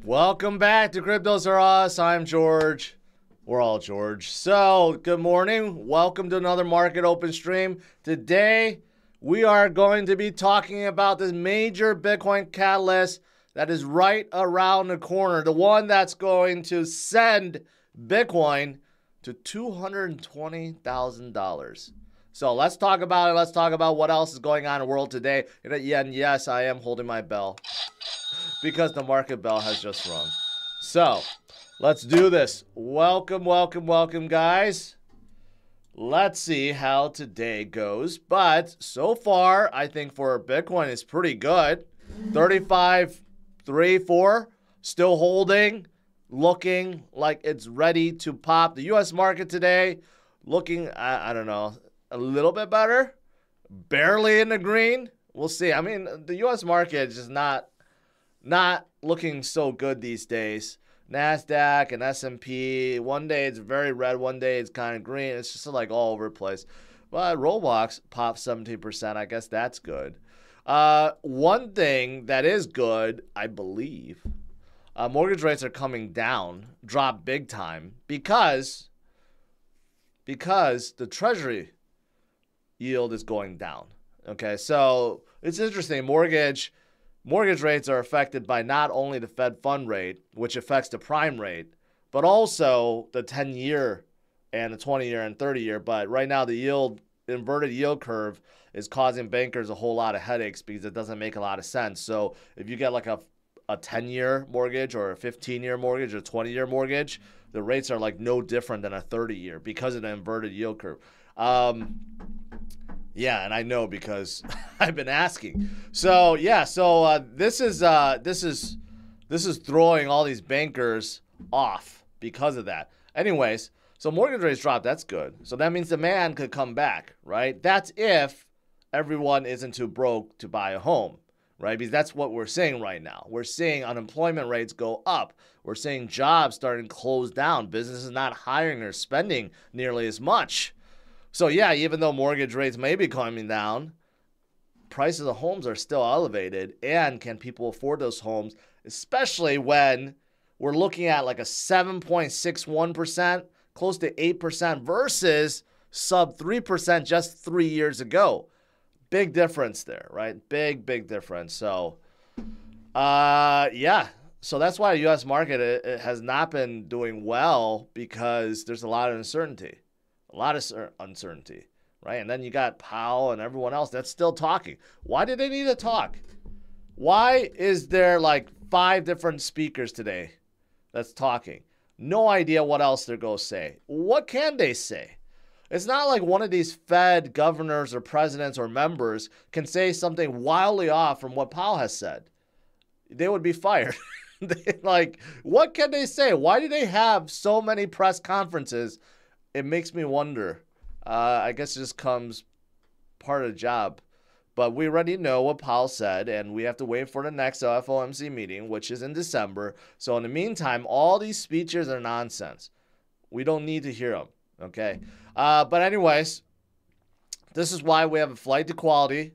Welcome back to CryptosRus. I'm George. We're all George. So, good morning. Welcome to another market open stream. Today, we are going to be talking about this major Bitcoin catalyst that is right around the corner. The one that's going to send Bitcoin to $220,000. So let's talk about it. Let's talk about what else is going on in the world today. And yes, I am holding my bell because the market bell has just rung. So let's do this. Welcome, welcome, welcome, guys. Let's see how today goes. But so far, I think for Bitcoin, it's pretty good. 35.34, still holding, looking like it's ready to pop. The U.S. market today, looking, I don't know, a little bit better, barely in the green. We'll see. I mean, the U.S. market is just not looking so good these days. NASDAQ and S&P, one day it's very red, one day it's kind of green. It's just like all over the place. But Roblox popped 17%. I guess that's good. One thing that is good, I believe, mortgage rates are coming down, drop big time, because the Treasury yield is going down. Okay, so it's interesting. Mortgage rates are affected by not only the Fed fund rate, which affects the prime rate, but also the 10-year and the 20-year and 30-year. But right now, the inverted yield curve is causing bankers a whole lot of headaches because it doesn't make a lot of sense. So if you get like a 10-year mortgage or a 15-year mortgage or 20-year mortgage, the rates are like no different than a 30-year because of the inverted yield curve. Yeah, and I know because I've been asking. So yeah, this is throwing all these bankers off because of that. Anyways, so mortgage rates drop. That's good. So that means demand could come back, right? That's if everyone isn't too broke to buy a home, right? Because that's what we're seeing right now. We're seeing unemployment rates go up. We're seeing jobs starting to close down. Businesses not hiring or spending nearly as much. So yeah, even though mortgage rates may be coming down, prices of homes are still elevated. And can people afford those homes, especially when we're looking at like a 7.61%, close to 8% versus sub 3% just 3 years ago. Big difference there, right? Big difference. So, yeah. So that's why the U.S. market it has not been doing well, because there's a lot of uncertainty. Right? And then you got Powell and everyone else that's still talking. Why do they need to talk? Why is there like 5 different speakers today that's talking? No idea what else they're going to say. What can they say? It's not like one of these Fed governors or presidents or members can say something wildly off from what Powell has said. They would be fired. Like, what can they say? Why do they have so many press conferences? It makes me wonder. I guess it just comes part of the job. But we already know what Powell said, and we have to wait for the next FOMC meeting, which is in December. So in the meantime, all these speeches are nonsense. We don't need to hear them, okay? But anyways, this is why we have a flight to quality,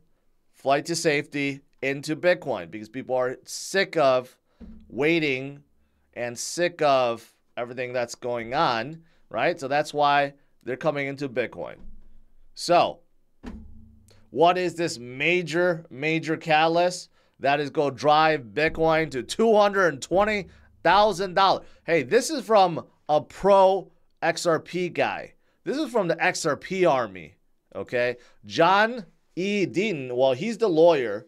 flight to safety into Bitcoin, because people are sick of waiting and sick of everything that's going on. Right? So that's why they're coming into Bitcoin. So what is this major catalyst that is going to drive Bitcoin to $220,000? Hey, this is from a pro XRP guy. This is from the XRP army. Okay. John E. Deaton, well, he's the lawyer.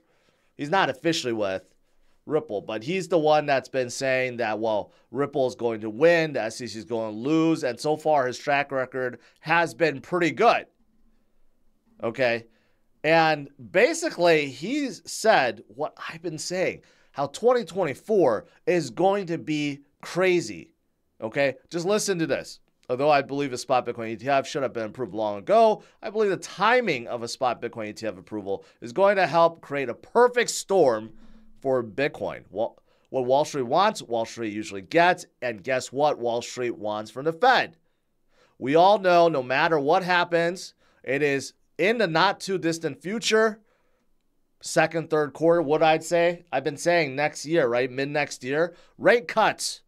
He's not officially with Ripple, but he's the one that's been saying that, well, Ripple is going to win, the SEC is going to lose, and so far his track record has been pretty good. Okay? And basically, he's said what I've been saying, how 2024 is going to be crazy. Okay? Just listen to this. Although I believe a spot Bitcoin ETF should have been approved long ago, I believe the timing of a spot Bitcoin ETF approval is going to help create a perfect storm for Bitcoin. What Wall Street wants, Wall Street usually gets. And guess what Wall Street wants from the Fed? We all know no matter what happens, it is in the not too distant future, second, third quarter, what I'd say, I've been saying next year, right? Mid next year, rate cuts.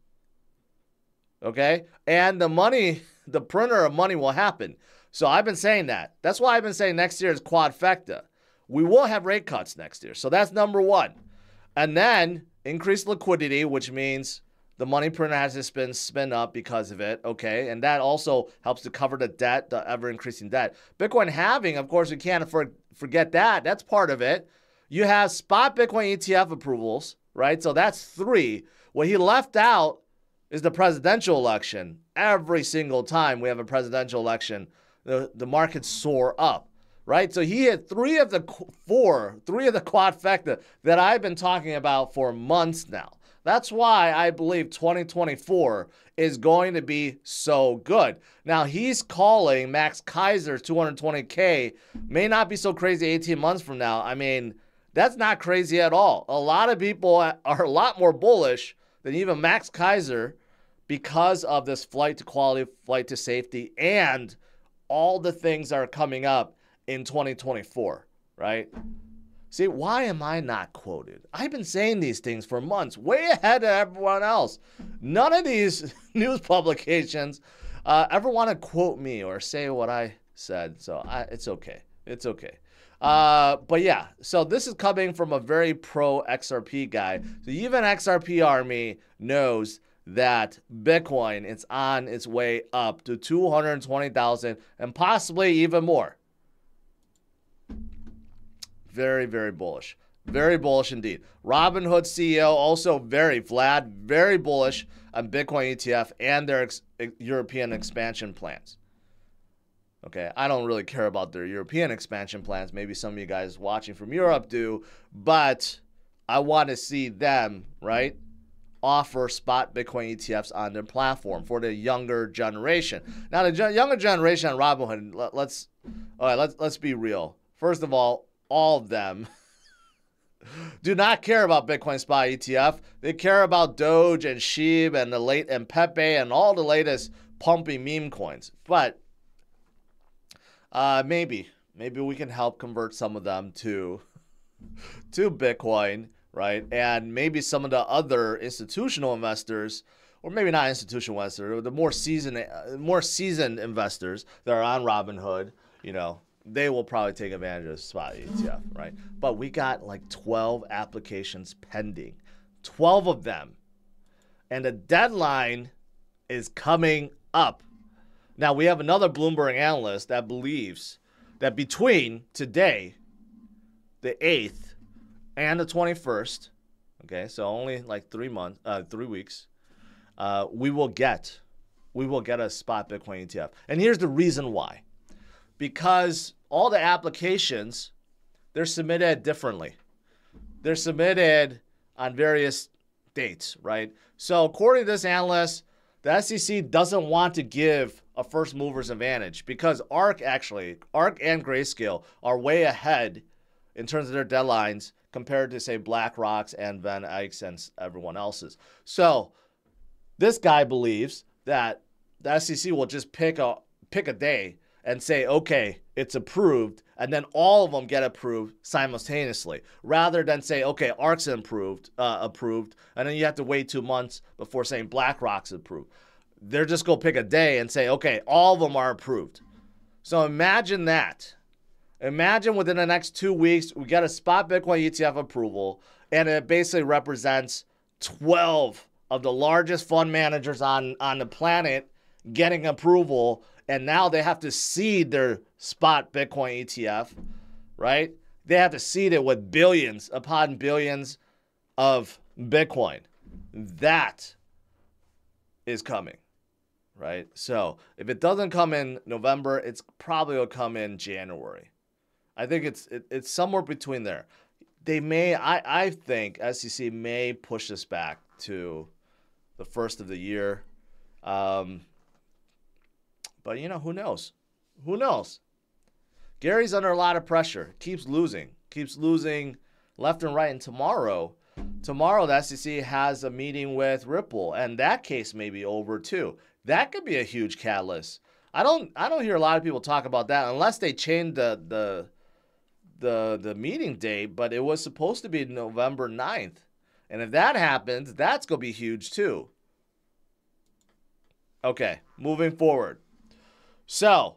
Okay? And the money, the printer of money will happen. So I've been saying that. That's why I've been saying next year is quadfecta. We will have rate cuts next year. So that's number one. And then increased liquidity, which means the money printer has to spin up because of it, okay? And that also helps to cover the debt, the ever-increasing debt. Bitcoin halving, of course, we can't forget that. That's part of it. You have spot Bitcoin ETF approvals, right? So that's 3. What he left out is the presidential election. Every single time we have a presidential election, the markets soar up, right? So he had 3 of the quadfecta that I've been talking about for months now. That's why I believe 2024 is going to be so good. Now, he's calling Max Keiser's 220K may not be so crazy 18 months from now. I mean, that's not crazy at all. A lot of people are a lot more bullish than even Max Keiser because of this flight to quality, flight to safety, and all the things that are coming up in 2024, right? See, why am I not quoted? I've been saying these things for months, way ahead of everyone else. None of these news publications ever want to quote me or say what I said, so it's okay. It's okay. But yeah, so this is coming from a very pro XRP guy. So even XRP Army knows that Bitcoin is on its way up to 220,000 and possibly even more. Very, very bullish. Very bullish indeed. Robinhood CEO also very bullish on Bitcoin ETF and their European expansion plans. Okay, I don't really care about their European expansion plans. Maybe some of you guys watching from Europe do, but I want to see them, right, offer spot Bitcoin ETFs on their platform for the younger generation. Now, the younger generation on Robinhood, let's be real. First of all of them do not care about Bitcoin spot ETF. They care about Doge and SHIB and Pepe and all the latest pumping meme coins. But maybe we can help convert some of them to Bitcoin, right? And maybe some of the other institutional investors, or maybe not institutional investors, the more seasoned investors that are on Robinhood, you know, they will probably take advantage of spot ETF, right? But we got like 12 applications pending, 12 of them. And the deadline is coming up. Now, we have another Bloomberg analyst that believes that between today, the 8th, and the 21st, okay, so only like 3 weeks, we will get a spot Bitcoin ETF. And here's the reason why. Because all the applications, they're submitted differently. They're submitted on various dates, right? So according to this analyst, the SEC doesn't want to give a first mover's advantage because ARK and Grayscale are way ahead in terms of their deadlines compared to, say, BlackRock's and Van Eck's and everyone else's. So this guy believes that the SEC will just pick a day and say, okay, it's approved, and then all of them get approved simultaneously, rather than say, okay, ARK's approved, and then you have to wait 2 months before saying BlackRock's approved. They're just going to pick a day and say, okay, all of them are approved. So imagine that. Imagine within the next 2 weeks, we get a spot Bitcoin ETF approval, and it basically represents 12 of the largest fund managers on the planet getting approval, and now they have to seed their spot Bitcoin ETF, right? They have to seed it with billions upon billions of Bitcoin. That is coming, right? So if it doesn't come in November, it's probably will come in January. I think it's somewhere between there. They may, I think SEC may push this back to the first of the year. But, you know, who knows? Who knows? Gary's under a lot of pressure. Keeps losing left and right. And tomorrow the SEC has a meeting with Ripple, and that case may be over too. That could be a huge catalyst. I don't hear a lot of people talk about that unless they change the the meeting date, but it was supposed to be November 9th. And if that happens, that's going to be huge too. Okay, moving forward. So,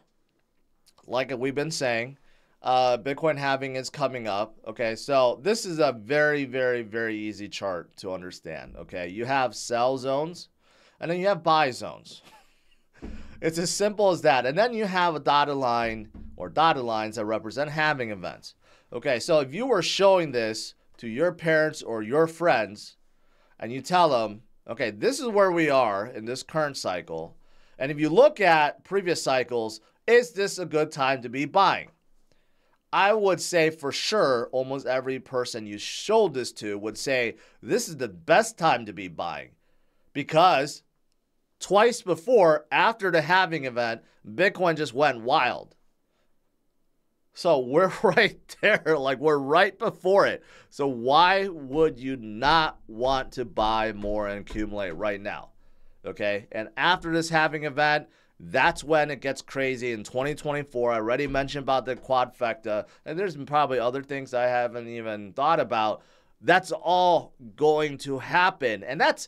like we've been saying, Bitcoin halving is coming up. Okay, so this is a very, very, very easy chart to understand. Okay, you have sell zones and then you have buy zones. It's as simple as that. And then you have a dotted line or dotted lines that represent halving events. Okay, so if you were showing this to your parents or your friends and you tell them, okay, this is where we are in this current cycle. And if you look at previous cycles, is this a good time to be buying? I would say for sure almost every person you showed this to would say this is the best time to be buying, because twice before, after the halving event, Bitcoin just went wild. So we're right there, like we're right before it. So why would you not want to buy more and accumulate right now? Okay, and after this halving event, that's when it gets crazy in 2024. I already mentioned about the quadfecta, and there's probably other things I haven't even thought about. That's all going to happen, and that's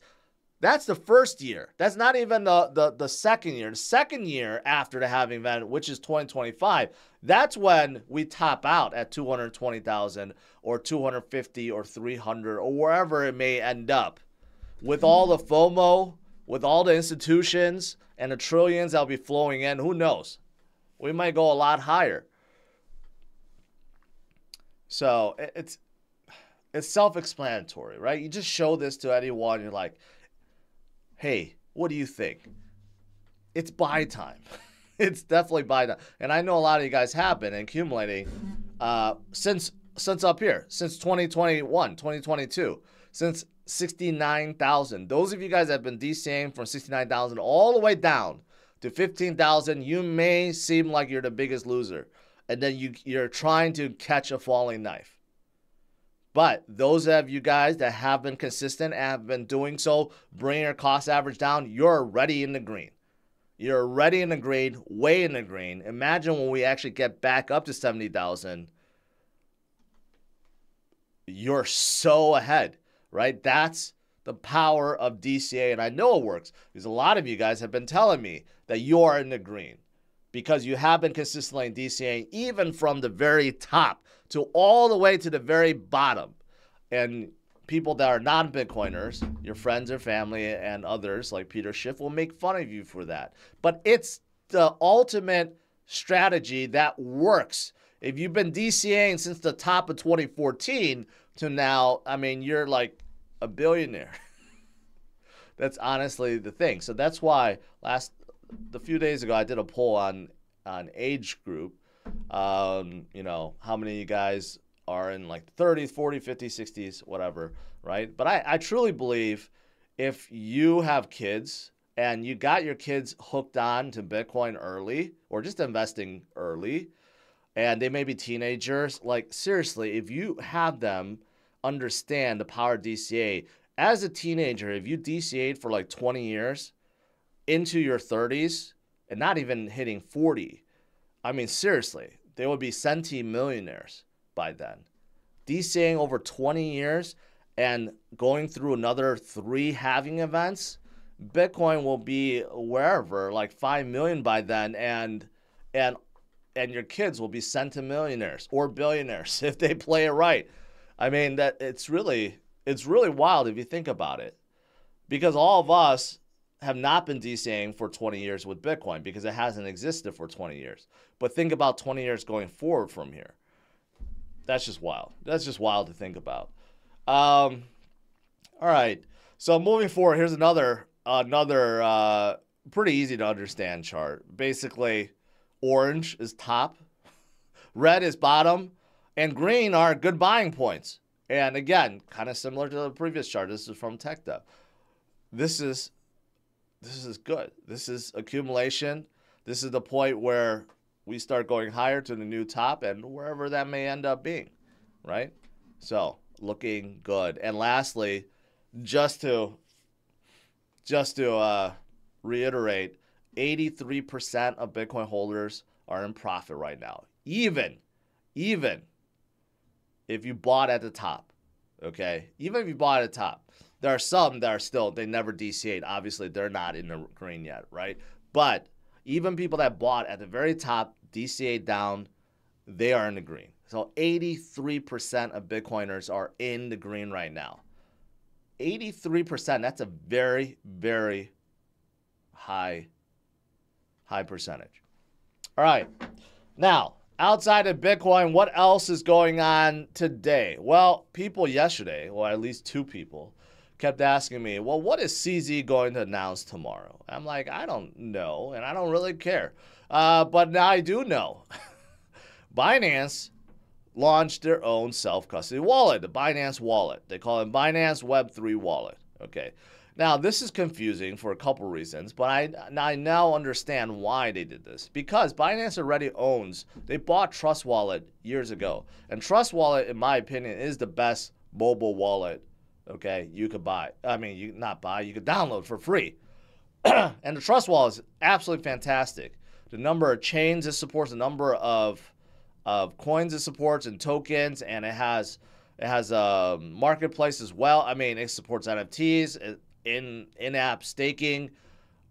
the first year. That's not even the second year. The second year after the halving event, which is 2025, that's when we top out at 220,000 or 250 or 300 or wherever it may end up. With all the FOMO, with all the institutions and the trillions that'll be flowing in, who knows? We might go a lot higher. So it's self-explanatory, right? You just show this to anyone, you're like, hey, what do you think? It's buy time. It's definitely buy time. And I know a lot of you guys have been accumulating since up here, since 2021, 2022, since 69,000. Those of you guys that have been DCAing from 69,000 all the way down to 15,000, you may seem like you're the biggest loser. And then you're trying to catch a falling knife. But those of you guys that have been consistent and have been doing so, bringing your cost average down, you're already in the green. You're already in the green, way in the green. Imagine when we actually get back up to 70,000, you're so ahead, right? That's the power of DCA, and I know it works because a lot of you guys have been telling me that you are in the green because you have been consistently DCAing even from the very top to all the way to the very bottom. And people that are non-Bitcoiners, your friends or family and others like Peter Schiff will make fun of you for that. But it's the ultimate strategy that works. If you've been DCAing since the top of 2014 to now, I mean, you're like a billionaire. That's honestly the thing. So that's why a few days ago, I did a poll on age group. You know, how many of you guys are in like 30s, 40s, 50s, 60s, whatever, right? But I truly believe if you have kids and you got your kids hooked on to Bitcoin early or just investing early, and they may be teenagers, like seriously, if you have them understand the power of DCA, as a teenager, if you DCA'd for like 20 years into your 30s and not even hitting 40, I mean, seriously, they would be centimillionaires by then. DCAing over 20 years and going through another 3 halving events, Bitcoin will be wherever, like 5 million by then, and your kids will be centimillionaires or billionaires if they play it right. I mean, that it's really wild if you think about it, because all of us have not been DCAing for 20 years with Bitcoin because it hasn't existed for 20 years. But think about 20 years going forward from here. That's just wild. That's just wild to think about. All right. So moving forward, here's another pretty easy to understand chart. Basically, orange is top, red is bottom, and green are good buying points. And again, kind of similar to the previous chart. This is from TechDev. This is good. This is accumulation. This is the point where we start going higher to the new top and wherever that may end up being, right? So looking good. And lastly, just to reiterate, 83% of Bitcoin holders are in profit right now. Even if you bought at the top, okay? Even if you bought at the top, there are some that are still, they never DCA'd. Obviously, they're not in the green yet, right? But even people that bought at the very top, DCA'd down, they are in the green. So 83% of Bitcoiners are in the green right now. 83%, that's a very, very high percentage. All right. Now, outside of Bitcoin, what else is going on today? Well, people yesterday, or at least 2 people, kept asking me, well, what is CZ going to announce tomorrow? I'm like, I don't know, and I don't really care. But now I do know. Binance launched their own self-custody wallet, the Binance Wallet. They call it Binance Web3 Wallet. Okay. Now, this is confusing for a couple reasons, but I now understand why they did this. Because Binance already owns, they bought Trust Wallet years ago. And Trust Wallet, in my opinion, is the best mobile wallet, okay, you could buy. I mean, you not buy, you could download for free. And the Trust Wallet is absolutely fantastic. The number of chains it supports, the number of coins it supports and tokens, and it has a marketplace as well. I mean, it supports NFTs, in-app staking,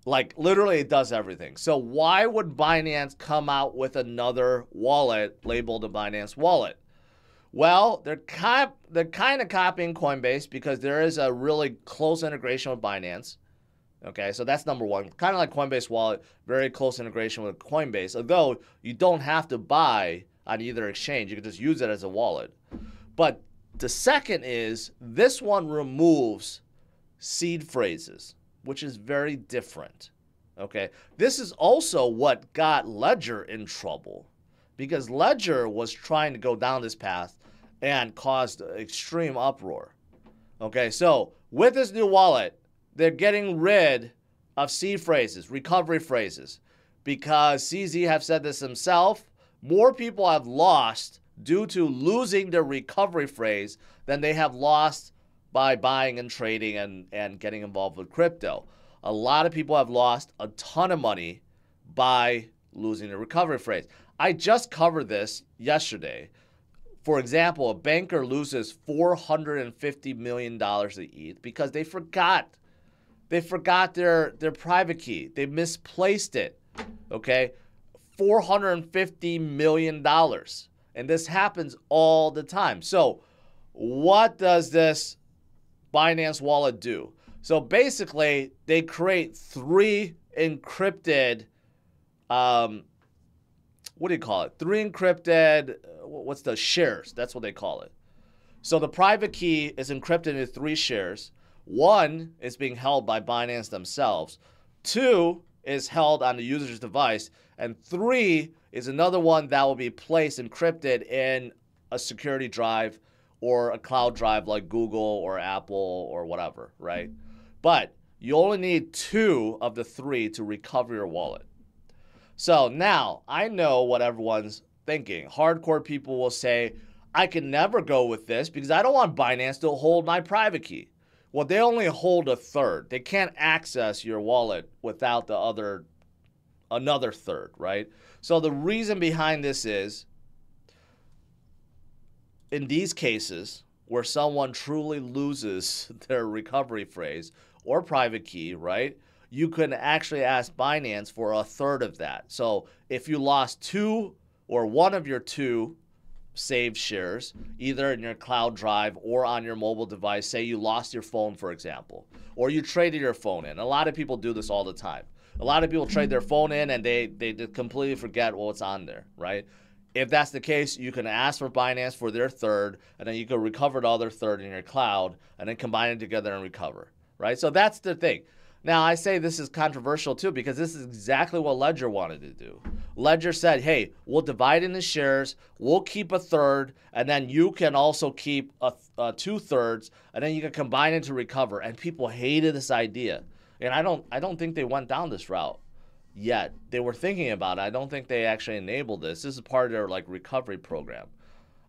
like literally it does everything. So why would Binance come out with another wallet labeled a Binance Wallet? Well, they're kind of copying Coinbase because there is a really close integration with Binance. Okay, so that's number one. Kind of like Coinbase Wallet, very close integration with Coinbase, although you don't have to buy on either exchange. You can just use it as a wallet. But the second is this one removes seed phrases, which is very different. Okay, this is also what got Ledger in trouble because Ledger was trying to go down this path and caused extreme uproar. Okay, so with this new wallet, they're getting rid of seed phrases, recovery phrases, because CZ have said this himself. More people have lost due to losing their recovery phrase than they have lost by buying and trading and getting involved with crypto. A lot of people have lost a ton of money by losing the recovery phrase. I just covered this yesterday. For example, a banker loses $450 million of ETH because they forgot their private key. They misplaced it, okay? $450 million. And this happens all the time. So what does this Binance Wallet do? So basically, they create 3 encrypted, what do you call it? 3 encrypted, what's the shares? That's what they call it. So the private key is encrypted into 3 shares. 1 is being held by Binance themselves. 2 is held on the user's device. And 3 is another one that will be placed encrypted in a security drive or a cloud drive like Google or Apple or whatever, right? But you only need 2 of the 3 to recover your wallet. So now I know what everyone's thinking. Hardcore people will say, I can never go with this because I don't want Binance to hold my private key. Well, they only hold a third. They can't access your wallet without another third, right? So the reason behind this is, in these cases where someone truly loses their recovery phrase or private key, right, you can actually ask Binance for a third of that. So if you lost 2 or 1 of your 2 saved shares, either in your cloud drive or on your mobile device, say you lost your phone, for example, or you traded your phone in. A lot of people do this all the time. A lot of people trade their phone in and they completely forget what's on there, right? If that's the case, you can ask for Binance for their third, and then you can recover the other third in your cloud, and then combine it together and recover, right? So that's the thing. Now, I say this is controversial too because this is exactly what Ledger wanted to do. Ledger said, hey, we'll divide into shares, we'll keep a third, and then you can also keep 2/3, and then you can combine it to recover. And people hated this idea. And I don't think they went down this route yet. They were thinking about it. I don't think they actually enabled this. This is part of their like recovery program.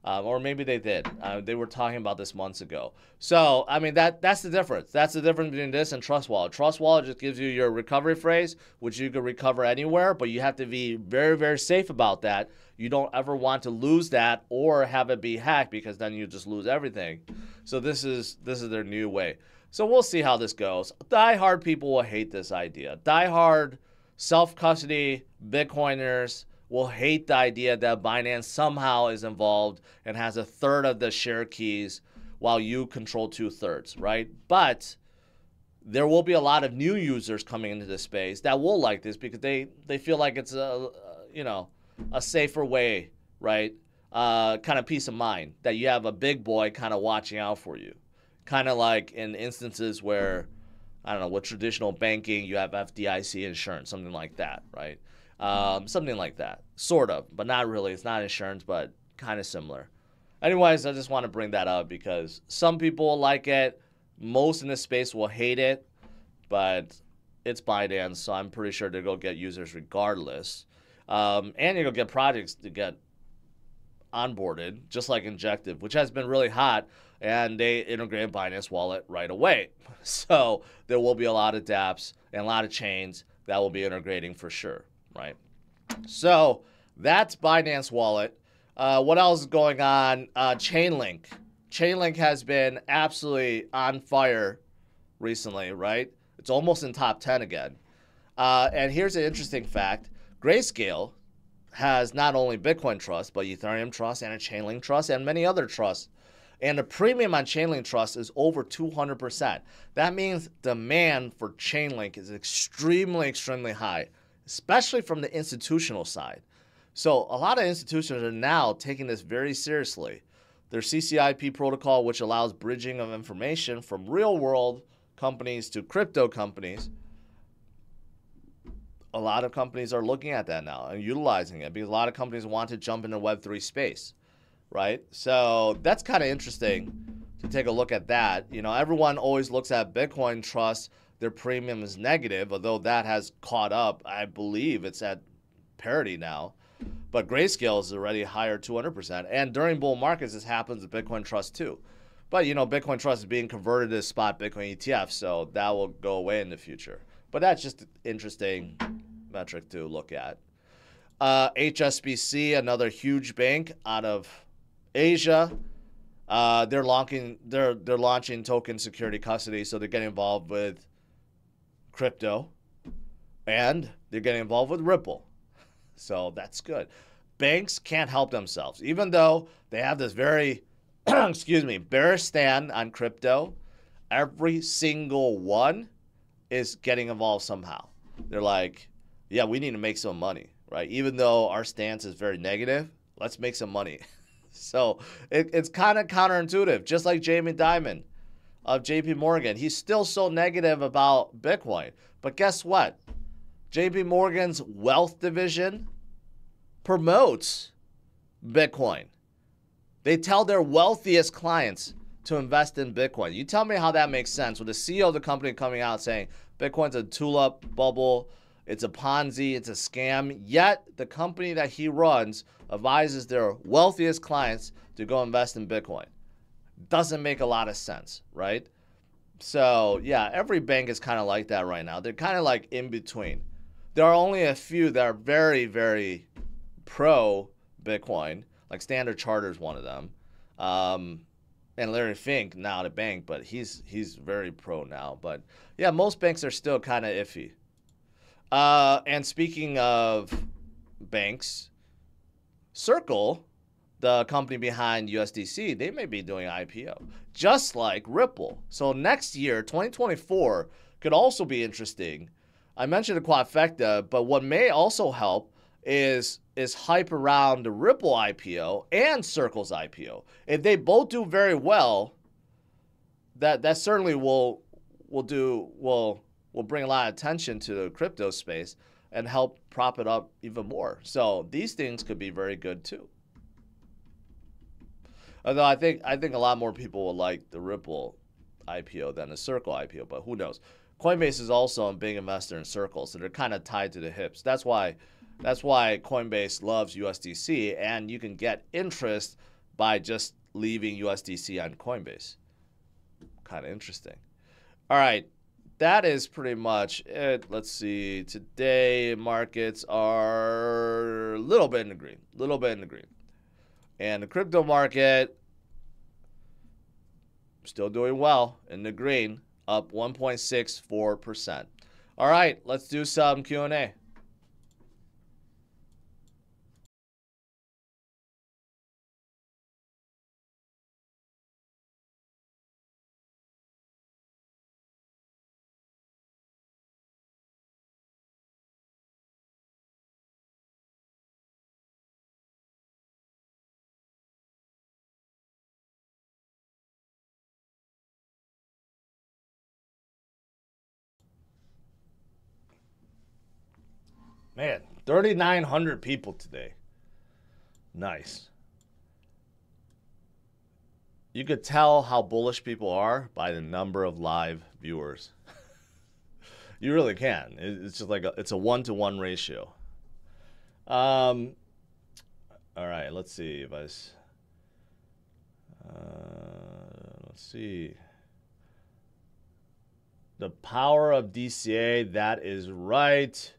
Or maybe they did. They were talking about this months ago. So, I mean, that's the difference. That's the difference between this and Trust Wallet. Trust Wallet just gives you your recovery phrase, which you can recover anywhere, but you have to be very, very safe about that. You don't ever want to lose that or have it be hacked, because then you just lose everything. So this is their new way. So we'll see how this goes. Die-hard people will hate this idea. Die-hard self-custody Bitcoiners will hate the idea that Binance somehow is involved and has a third of the share keys while you control 2/3, right? But there will be a lot of new users coming into this space that will like this, because they feel like it's a safer way, right? Kind of peace of mind that you have a big boy kind of watching out for you. Kind of like in instances where, I don't know, with traditional banking, you have FDIC insurance, something like that, right? Something like that, sort of, but not really. It's not insurance, but kind of similar. Anyways, I just want to bring that up because some people like it. Most in this space will hate it, but it's Binance, so I'm pretty sure they'll go get users regardless. And you're going to get projects to get onboarded, just like Injective, which has been really hot, and they integrated Binance Wallet right away. So there will be a lot of dApps and a lot of chains that will be integrating for sure, right? So that's Binance Wallet. What else is going on? Chainlink. Chainlink has been absolutely on fire recently, right? It's almost in top 10 again. And here's an interesting fact. Grayscale has not only Bitcoin Trust, but Ethereum Trust and a Chainlink Trust and many other trusts. And the premium on Chainlink Trust is over 200%. That means demand for Chainlink is extremely, extremely high, especially from the institutional side. So a lot of institutions are now taking this very seriously. Their CCIP protocol, which allows bridging of information from real-world companies to crypto companies, a lot of companies are looking at that now and utilizing it because a lot of companies want to jump into Web3 space, right? So that's kind of interesting to take a look at that. You know, everyone always looks at Bitcoin Trust. Their premium is negative, although that has caught up. I believe it's at parity now. But Grayscale is already higher, 200%. And during bull markets, this happens with Bitcoin Trust too. But, you know, Bitcoin Trust is being converted to spot Bitcoin ETF, so that will go away in the future. But that's just an interesting metric to look at. HSBC, another huge bank out of Asia. They're launching token security custody, so they're getting involved with crypto, and they're getting involved with Ripple. So that's good. Banks can't help themselves, even though they have this very, bearish stand on crypto. Every single one is getting involved somehow. They're like, yeah, we need to make some money, right? Even though our stance is very negative, let's make some money. So it's kind of counterintuitive, just like Jamie Dimon of JP Morgan. He's still so negative about Bitcoin. But guess what? JP Morgan's wealth division promotes Bitcoin. They tell their wealthiest clients to invest in Bitcoin. You tell me how that makes sense with the CEO of the company coming out saying Bitcoin's a tulip bubble, it's a Ponzi, it's a scam, yet the company that he runs advises their wealthiest clients to go invest in Bitcoin. Doesn't make a lot of sense, right? So, yeah, every bank is kind of like that right now. They're kind of like in between. There are only a few that are very, very pro Bitcoin, like Standard Chartered is one of them. And Larry Fink, now at a bank, but he's very pro now. But yeah, most banks are still kind of iffy. And speaking of banks, Circle, the company behind USDC, they may be doing IPO, just like Ripple. So next year, 2024, could also be interesting. I mentioned the quadfecta, but what may also help is hype around the Ripple IPO and Circle's IPO. If they both do very well, that certainly will bring a lot of attention to the crypto space and help prop it up even more. So these things could be very good too. Although I think a lot more people will like the Ripple IPO than the Circle IPO, but who knows? Coinbase is also a big investor in Circle, so they're kind of tied to the hips. That's why Coinbase loves USDC, and you can get interest by just leaving USDC on Coinbase. Kind of interesting. All right. That is pretty much it. Let's see. Today, markets are a little bit in the green. And the crypto market, still doing well in the green, up 1.64%. All right, let's do some Q&A. Man, 3,900 people today. Nice. You could tell how bullish people are by the number of live viewers. You really can. It's just like it's a 1-to-1 ratio. All right, let's see if let's see. The power of DCA, that is right.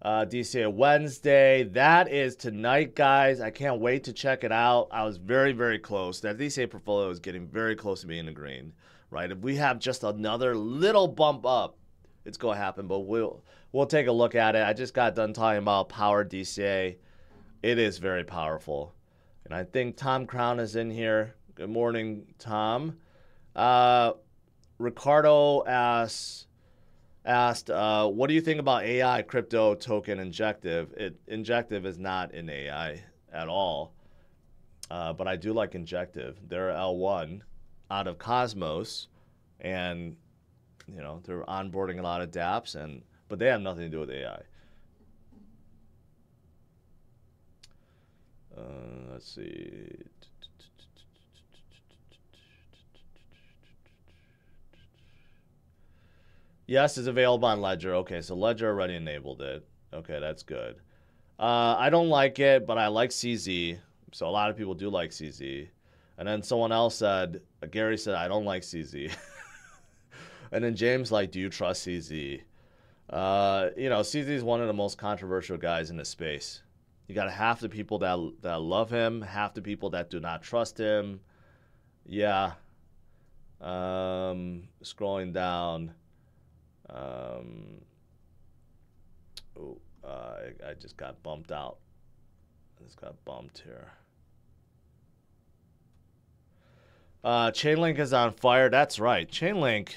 DCA Wednesday, that is tonight, guys. I can't wait to check it out. I was very, very close. That DCA portfolio is getting very close to being in the green, right? If we have just another little bump up, it's going to happen, but we'll take a look at it. I just got done talking about power DCA. It is very powerful. And I think Tom Crown is in here. Good morning, Tom. Ricardo asked, what do you think about AI crypto token Injective? Injective is not in AI at all, but I do like Injective. They're L1 out of Cosmos, and you know they're onboarding a lot of dApps, but they have nothing to do with AI. Let's see. Yes, it's available on Ledger. Okay, so Ledger already enabled it. Okay, that's good. I don't like it, but I like CZ. So a lot of people do like CZ. And then someone else said, Gary said, I don't like CZ. And then James like, do you trust CZ? CZ is one of the most controversial guys in the space. You got half the people that love him, half the people that do not trust him. Yeah. Scrolling down. I just got bumped out. I just got bumped here. Chainlink is on fire. That's right. Chainlink,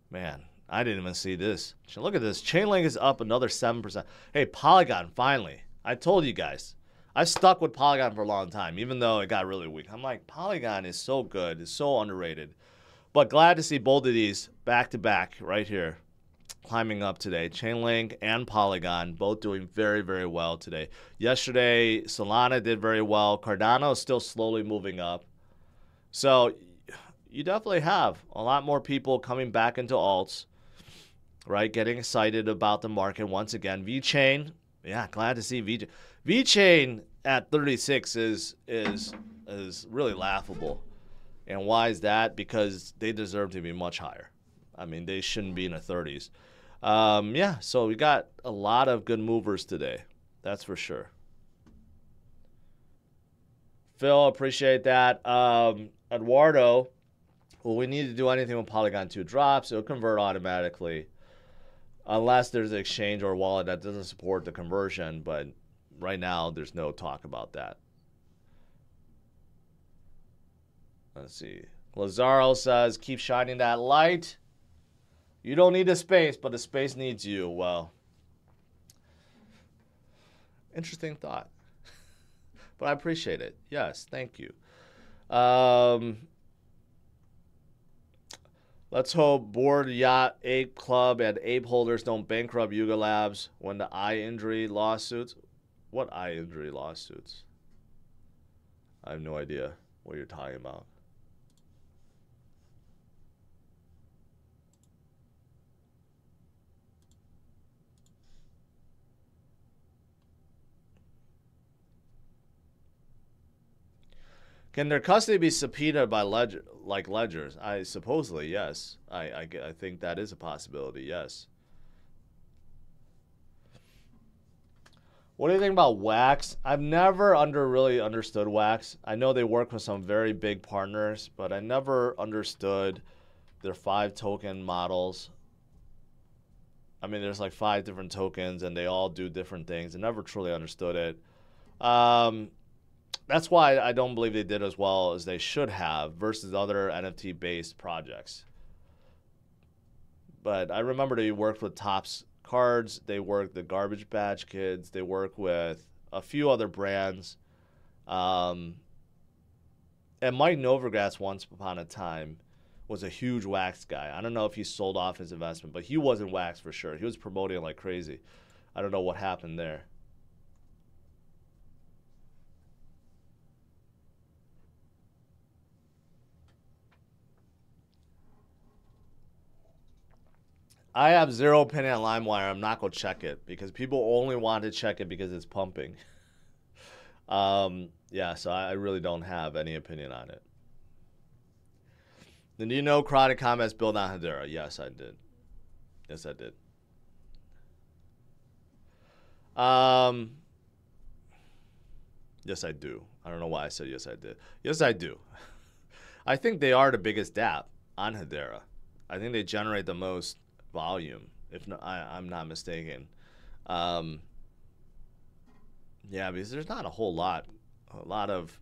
man, I didn't even see this. Look at this. Chainlink is up another 7%. Hey, Polygon, finally. I told you guys. I stuck with Polygon for a long time, even though it got really weak. I'm like, Polygon is so good. It's so underrated. But glad to see both of these back to back right here, climbing up today. Chainlink and Polygon both doing very, very well today. Yesterday, Solana did very well. Cardano is still slowly moving up. So you definitely have a lot more people coming back into alts, right? Getting excited about the market once again. VeChain, yeah, glad to see VeChain. VeChain at 36 is really laughable. And why is that? Because they deserve to be much higher. I mean, they shouldn't be in the 30s. Yeah, so we got a lot of good movers today. That's for sure. Phil, appreciate that. Eduardo, will we need to do anything when Polygon 2 drops? It'll convert automatically. Unless there's an exchange or wallet that doesn't support the conversion. But right now, there's no talk about that. Let's see. Lazaro says, keep shining that light. You don't need the space, but the space needs you. Well, interesting thought. But I appreciate it. Yes, thank you. Let's hope Bored Yacht Ape Club and ape holders don't bankrupt Yuga Labs when the eye injury lawsuits. What eye injury lawsuits? I have no idea what you're talking about. Can their custody be subpoenaed by ledgers? Supposedly, yes. I think that is a possibility, yes. What do you think about Wax? I've never really understood Wax. I know they work with some very big partners, but I never understood their 5 token models. I mean, there's like 5 different tokens, and they all do different things. I never truly understood it. That's why I don't believe they did as well as they should have versus other NFT-based projects. But I remember they worked with Topps Cards. They work the Garbage Batch Kids. They work with a few other brands. And Mike Novogratz, once upon a time, was a huge Wax guy. I don't know if he sold off his investment, but he wasn't Wax for sure. He was promoting it like crazy. I don't know what happened there. I have zero opinion on LimeWire. I'm not going to check it because people only want to check it because it's pumping. Yeah, so I really don't have any opinion on it. Then do you know Karate Combat's built on Hedera? Yes, I did. Yes, I did. Yes, I do. I don't know why I said yes, I did. Yes, I do. I think they are the biggest dApp on Hedera. I think they generate the most volume, if not, I'm not mistaken. Yeah, because there's not a lot of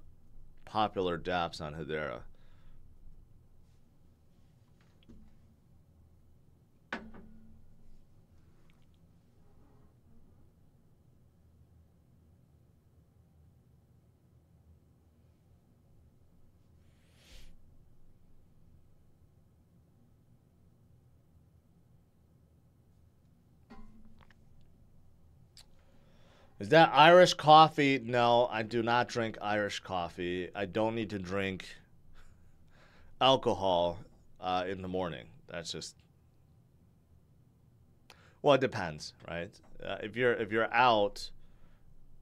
popular dApps on Hedera. Is that Irish coffee? No, I do not drink Irish coffee. I don't need to drink alcohol in the morning. That's just, well, it depends, right? If you're out,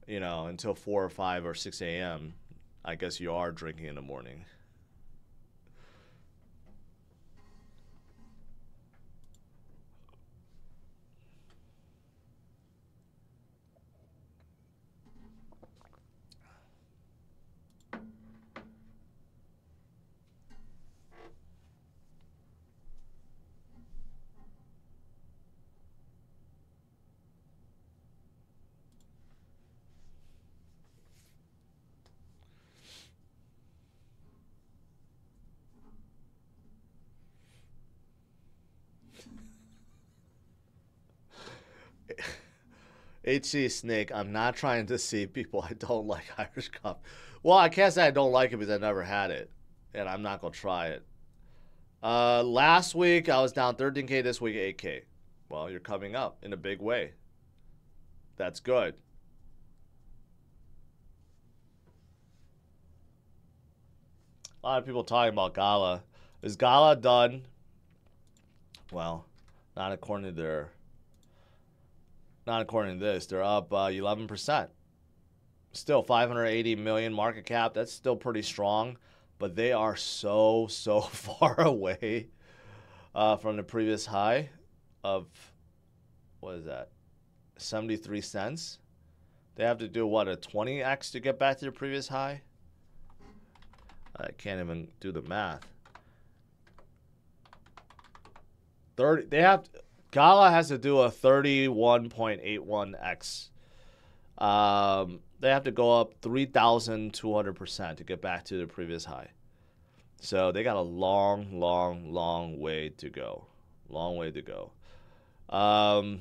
you know, until 4 or 5 or 6 a.m., I guess you are drinking in the morning. HC Snake, I'm not trying to see people I don't like Irish coffee. Well, I can't say I don't like it because I never had it, and I'm not going to try it. Last week, I was down 13K. This week, 8K. Well, you're coming up in a big way. That's good. A lot of people talking about Gala. Is Gala done? Well, not according to this. They're up 11%. Still 580 million market cap. That's still pretty strong, but they are so far away from the previous high of, what is that, 73 cents. They have to do, what, a 20x to get back to the previous high? I can't even do the math. 30. Gala has to do a 31.81x. They have to go up 3,200% to get back to the previous high. So they got a long way to go. Long way to go. I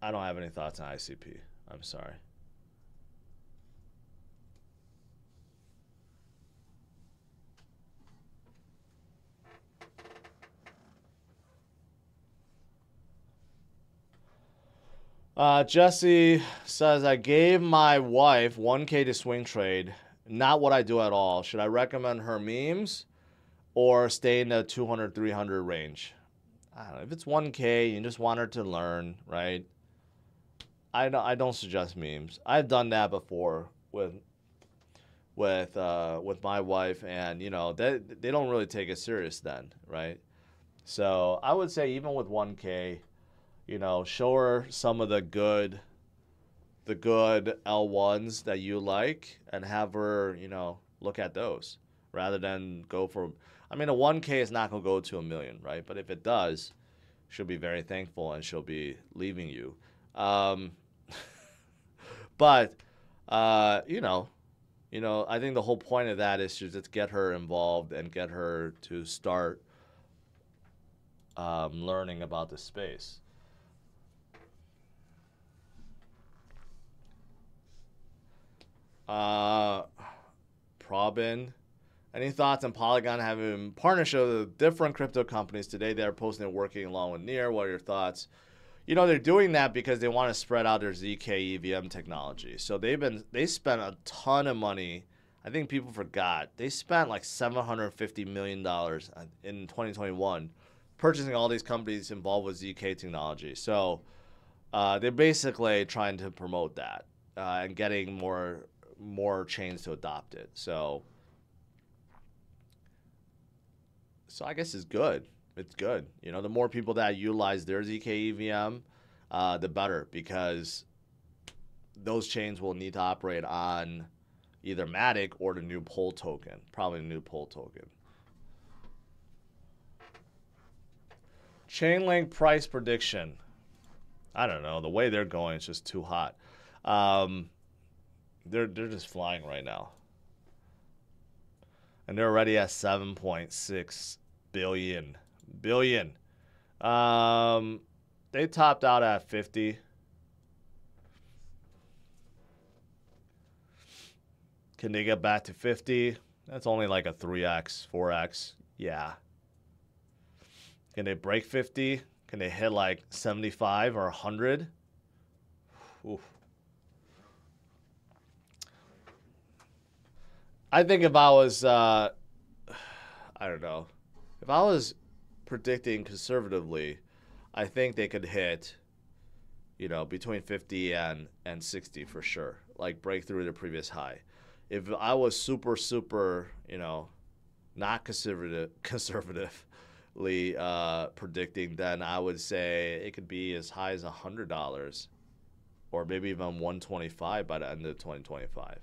don't have any thoughts on ICP. I'm sorry. Jesse says, I gave my wife 1K to swing trade. Not what I do at all. Should I recommend her memes or stay in the 200, 300 range? I don't know. If it's 1K, you just want her to learn, right? I don't suggest memes. I've done that before with with my wife, and you know they don't really take it serious then, right? So I would say even with 1K, you know, show her some of the good L1s that you like, and have her, you know, look at those rather than go for. I mean, a 1K is not gonna go to a million, right? But if it does, she'll be very thankful and she'll be leaving you. But I think the whole point of that is to just get her involved and get her to start learning about the space. Probin, any thoughts on Polygon having partnership with different crypto companies today? They're posting and working along with Near. What are your thoughts? You know, they're doing that because they want to spread out their ZK EVM technology. So they spent a ton of money. I think people forgot. They spent like $750 million in 2021 purchasing all these companies involved with ZK technology. So they're basically trying to promote that and getting more chains to adopt it. So I guess it's good. It's good. You know, the more people that utilize their ZK EVM, the better, because those chains will need to operate on either Matic or the new Pol token. Probably the new Pol token. Chainlink price prediction. I don't know. The way they're going, it's just too hot. They're just flying right now. And they're already at 7.6 billion. They topped out at 50. Can they get back to 50? That's only like a 3x, 4x. Yeah. Can they break 50? Can they hit like 75 or 100? Oof. I think if I was, I don't know, if I was predicting conservatively, I think they could hit, you know, between 50 and 60 for sure, like break through the previous high. If I was super, you know, not conservatively predicting, then I would say it could be as high as $100 or maybe even 125 by the end of 2025.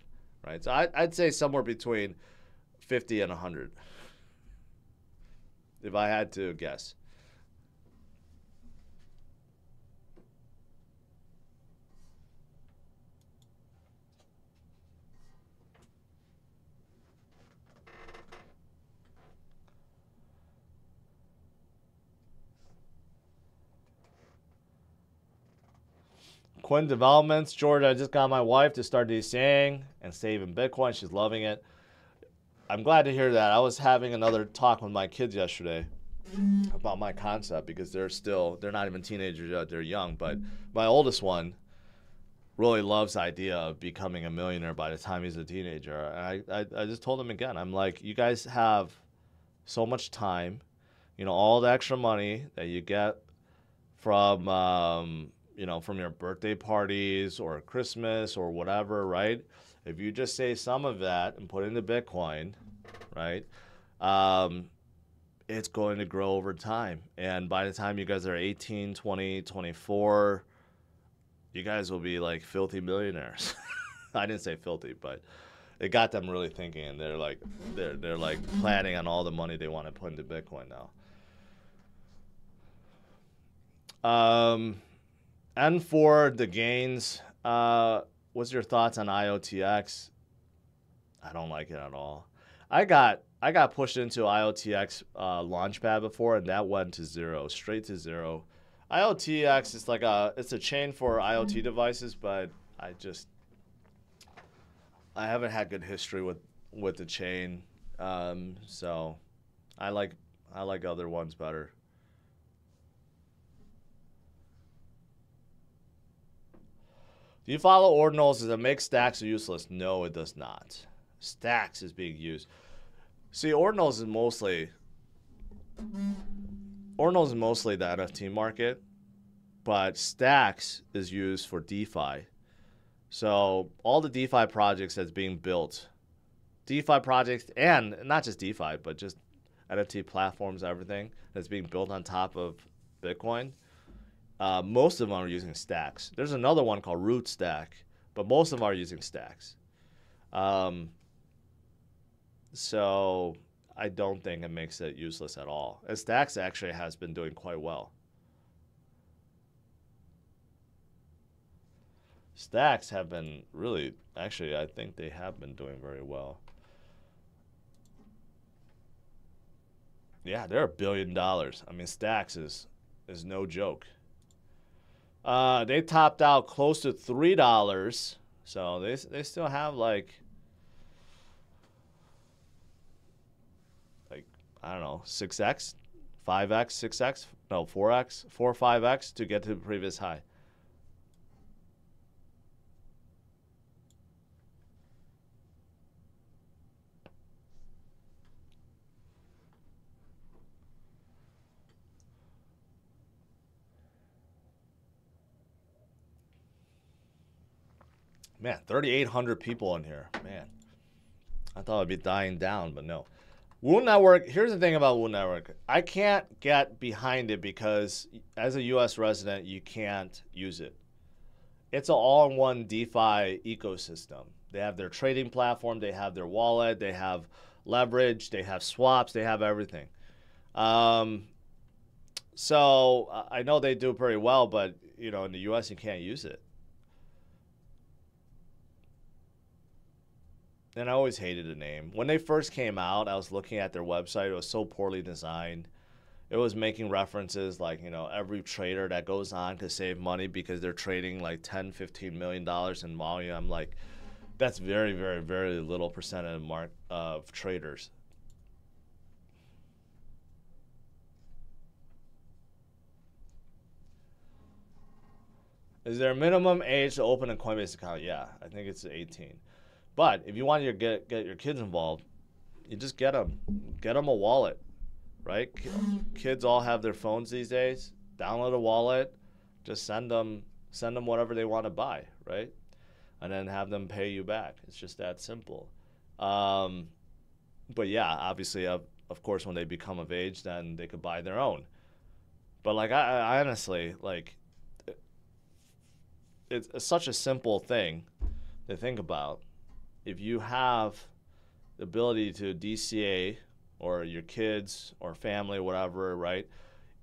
Right, so I'd say somewhere between 50 and 100, if I had to guess. Quinn Developments, Georgia. I just got my wife to start DCAing and saving Bitcoin. She's loving it. I'm glad to hear that. I was having another talk with my kids yesterday about my concept, because they're not even teenagers yet. They're young, but my oldest one really loves the idea of becoming a millionaire by the time he's a teenager. And I just told him again, I'm like, you guys have so much time, you know, all the extra money that you get from you know, from your birthday parties or Christmas or whatever, right? If you just save some of that and put it into Bitcoin, right, it's going to grow over time. And by the time you guys are 18, 20, 24, you guys will be like filthy millionaires. I didn't say filthy, but it got them really thinking, and they're like planning on all the money they want to put into Bitcoin now. And for the gains, what's your thoughts on IOTX? I don't like it at all. I got pushed into IOTX Launchpad before, and that went to zero, straight to zero. IOTX is like it's a chain for IoT devices, but I haven't had good history with the chain, so I like other ones better. Do you follow ordinals? Does it make stacks useless? No, it does not. Stacks is being used. See, ordinals is mostly the NFT market, but stacks is used for DeFi. So all the DeFi projects that's being built DeFi projects, and not just DeFi, but just NFT platforms, everything that's being built on top of Bitcoin, most of them are using stacks. There's another one called Root Stack, but most of them are using stacks. So I don't think it makes it useless at all. And stacks actually has been doing quite well. Stacks have been really, actually, I think they have been doing very well. Yeah, they're $1 billion. I mean, Stacks is no joke. They topped out close to $3, so they still have like I don't know, 6x, 5x, 6x, no 4x, 4 or 5x to get to the previous high. Man, 3,800 people in here. Man, I thought I'd be dying down, but no. Woon Network, here's the thing about Woon Network. I can't get behind it because as a U.S. resident, you can't use it. It's an all-in-one DeFi ecosystem. They have their trading platform, they have their wallet, they have leverage, they have swaps, they have everything. So I know they do pretty well, but you know, in the U.S. you can't use it. And I always hated the name. When they first came out, I was looking at their website. It was so poorly designed. It was making references like, you know, every trader that goes on to save money because they're trading like $10, $15 million in volume. I'm like, that's very, very, very little percent of traders. Is there a minimum age to open a Coinbase account? Yeah, I think it's 18. But if you want to get your kids involved, you just get them a wallet, right? Kids all have their phones these days. Download a wallet, just send them whatever they want to buy, right? And then have them pay you back. It's just that simple. But yeah, obviously, of course, when they become of age, then they could buy their own. But like I honestly, like, it's such a simple thing to think about. If you have the ability to DCA or your kids or family, whatever, right?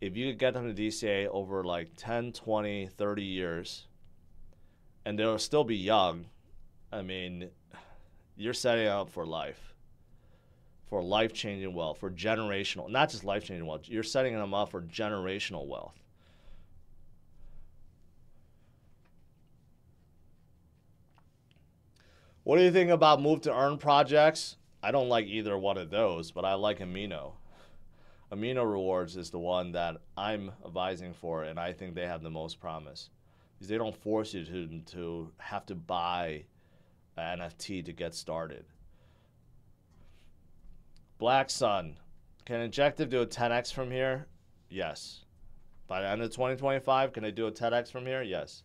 If you could get them to DCA over like 10, 20, 30 years, and they'll still be young, I mean, you're setting up for life, for life-changing wealth, for generational, not just life-changing wealth, you're setting them up for generational wealth. What do you think about move to earn projects? I don't like either one of those, but I like Amino. Amino Rewards is the one that I'm advising for, and I think they have the most promise. Because they don't force you to have to buy an NFT to get started. Black Sun. Can Injective do a 10x from here? Yes. By the end of 2025, can they do a 10x from here? Yes.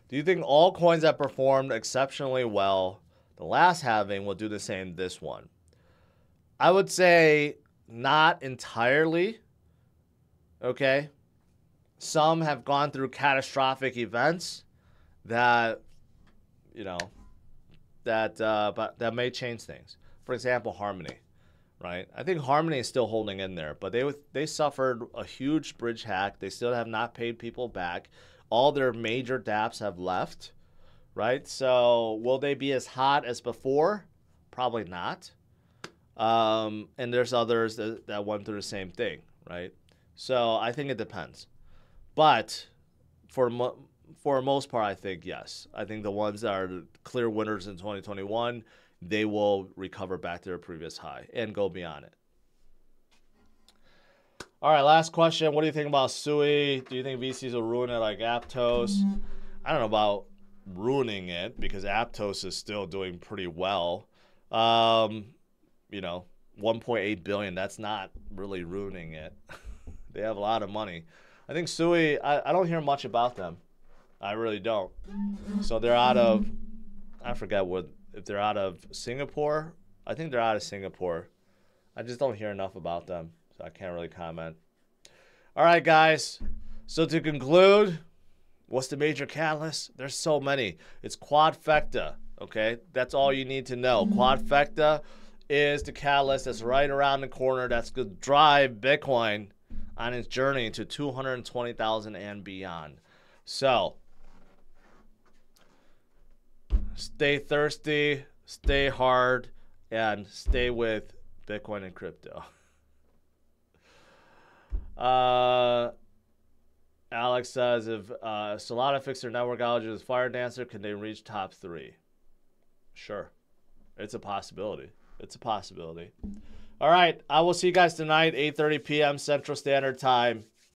Do you think all coins that performed exceptionally well the last halving will do the same this one? I would say not entirely. Okay. Some have gone through catastrophic events that, you know, but that may change things. For example, Harmony, right? I think Harmony is still holding in there, but they suffered a huge bridge hack. They still have not paid people back. All their major dApps have left, right? So will they be as hot as before? Probably not. And there's others that went through the same thing, right? So I think it depends. But for the most part, I think yes. I think the ones that are the clear winners in 2021, they will recover back to their previous high and go beyond it. All right, last question. What do you think about SUI? Do you think VCs will ruin it like Aptos? I don't know about ruining it because Aptos is still doing pretty well. You know, 1.8 billion. That's not really ruining it. They have a lot of money. I think Sui, I don't hear much about them. I really don't. So they're out of, I forget if they're out of Singapore. I think they're out of Singapore. I just don't hear enough about them, so I can't really comment. All right, guys. So to conclude, what's the major catalyst? There's so many. It's quadfecta, okay? That's all you need to know. Quadfecta is the catalyst that's right around the corner that's going to drive Bitcoin on its journey to 220,000 and beyond. So stay thirsty, stay hard, and stay with Bitcoin and crypto. Alex says, if Solana fixed their networkology with Fire Dancer, can they reach top 3? Sure. It's a possibility. It's a possibility. All right. I will see you guys tonight, 8:30 p.m. Central Standard Time.